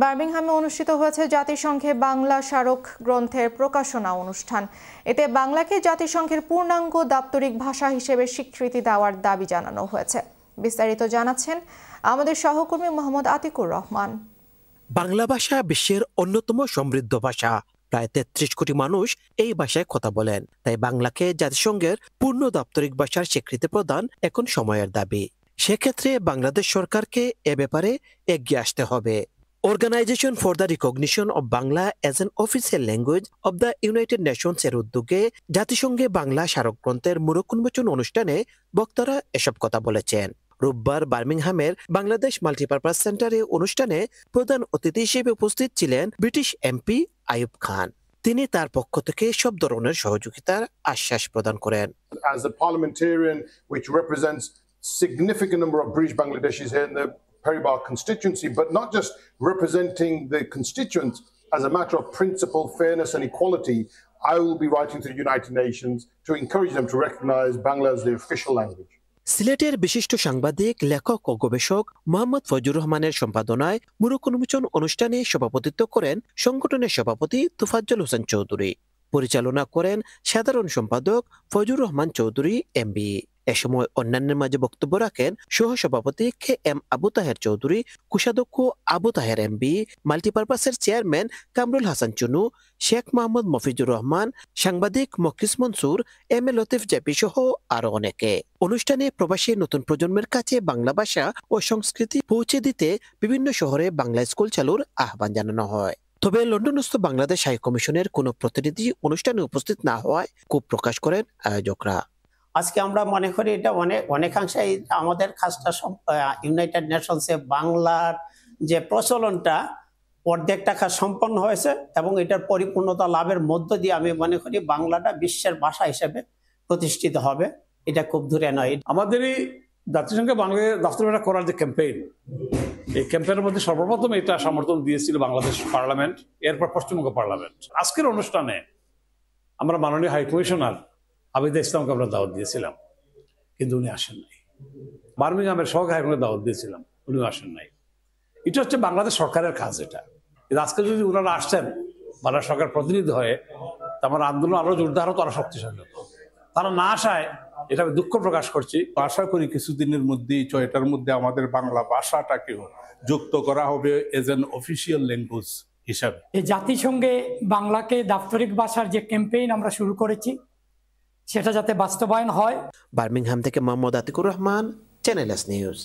বার্মিংহামে অনুষ্ঠিত হয়েছে জাতিসংঘে বাংলা স্মারক গ্রন্থের প্রকাশনা অনুষ্ঠান। এতে বাংলাকে জাতিসংঘের পূর্ণাঙ্গ দাপ্তরিক ভাষা হিসেবে স্বীকৃতি দেওয়ার দাবি জানানো হয়েছে। বিস্তারিত জানাচ্ছেন আমাদের সহকর্মী মোহাম্মদ আতিকুর রহমান। বাংলা ভাষা বিশ্বের অন্যতম সমৃদ্ধ ভাষা। প্রায় ৩৩ কোটি মানুষ এই ভাষায় কথা বলেন। তাই বাংলাকে জাতিসংঘের পূর্ণ দাপ্তরিক ভাষার স্বীকৃতি প্রদান এখন সময়ের দাবি। সেক্ষেত্রে বাংলাদেশ সরকারকে এ ব্যাপারে এগিয়ে আসতে হবে। Organization for the Recognition of Bangla as an Official Language of the United Nations এর উদ্যোগে জাতিসংঘে বাংলা স্মারক গ্রন্থের মোড়ক উন্মোচন অনুষ্ঠানে বক্তারা এসব কথা বলেছেন। রোববার বার্মিংহামের বাংলাদেশ মাল্টিপারপাস সেন্টারে অনুষ্ঠানে প্রধান অতিথি হিসেবে উপস্থিত ছিলেন ব্রিটিশ এমপি আইয়ুব খান। তিনি তার পক্ষ থেকে সব ধরনের সহযোগিতার আশ্বাস প্রদান করেন। As a parliamentarian which represents significant number of British Bangladeshis here in the Peribar constituency, but not just representing the constituents as a matter of principle, fairness and equality, I will be writing to the United Nations to encourage them to recognize Bangla as the official language. সিলেটের বিশিষ্ট সাংবাদিক, লেখক ও গবেষক মোহাম্মদ ফজলুর রহমানের সম্পাদনায় মোড়ক উন্মোচন অনুষ্ঠানে সভাপতিত্ব করেন সংগঠনের সভাপতি তোফাজ্জল হোসেন চৌধুরী। পরিচালনা করেন সাধারণ সম্পাদক ফজলুর রহমান চৌধুরী এমবি। এ সময় অন্যান্যের মাঝে বক্তব্য রাখেন সহসভাপতি কে এম আবু তাহের চৌধুরী, কোষাধ্যক্ষ আবু তাহের এমবি, মাল্টিপারপাসের চেয়ারম্যান কামরুল হাসান চুনু, শেখ মোহাম্মদ মফিজুর রহমান, সাংবাদিক মকিস Mansur, M A Latif JP সহ আরো অনেকে। অনুষ্ঠানে প্রবাসী নতুন প্রজন্মের কাছে বাংলা ভাষা ও সংস্কৃতি পৌঁছে দিতে বিভিন্ন শহরে বাংলা স্কুল চালুর আহ্বান জানানো হয়। তবে লন্ডনস্থ বাংলাদেশ হাই কমিশনের কোনো প্রতিনিধি অনুষ্ঠানে উপস্থিত না হওয়ায় ক্ষোভ প্রকাশ করেন আয়োজকরা। আজকে আমরা মনে করি এটা অনেকাংশে আমাদের কাজটা ইউনাইটেড নেশনসে বাংলার যে প্রচলনটা অর্ধেকটা কাজ সম্পন্ন হয়েছে এবং এটার পরিপূর্ণতা লাভের মধ্য দিয়ে আমি মনে করি বাংলাটা বিশ্বের ভাষা হিসেবে প্রতিষ্ঠিত হবে। এটা খুব দূরে নয়। আমাদের এই জাতিসংঘে বাংলা দাপ্তরিক ভাষা করার যে ক্যাম্পেইন, এই ক্যাম্পেইনের মধ্যে সর্বপ্রথম এটা সমর্থন দিয়েছিল বাংলাদেশ পার্লামেন্ট, এরপর পশ্চিমবঙ্গ পার্লামেন্ট। আজকের অনুষ্ঠানে আমরা মাননীয় হাই কমিশনার আবিদা ইসলামকে আমরা দাওয়াত দিয়েছিলাম, কিন্তু উনি আসেন নাই। বার্মিংহামের সহকারী দাওয়াত দিয়েছিলাম, উনিও আসেন নাই। এটা হচ্ছে বাংলাদেশ সরকারের কাজ। এটা আজকে যদি ওনারা আসছেন বাংলাদেশ সরকার প্রতিনিধি হয়ে, আমার আন্দোলন আরো জোরদার হতো, আরো শক্তিশালী হতো। তারা না আসায় এটা আমি দুঃখ প্রকাশ করছি। আশা করি কিছুদিনের মধ্যেই এটার মধ্যে আমাদের বাংলা ভাষাটাকেও যুক্ত করা হবে এজ এন অফিসিয়াল ল্যাঙ্গুয়েজ হিসাবে। এই জাতিসংঘে বাংলাকে দাপ্তরিক ভাষার যে ক্যাম্পেইন আমরা শুরু করেছি সেটা যাতে বাস্তবায়ন হয়। বার্মিংহাম থেকে Mohammad Atiqur Rahman, Channel S news.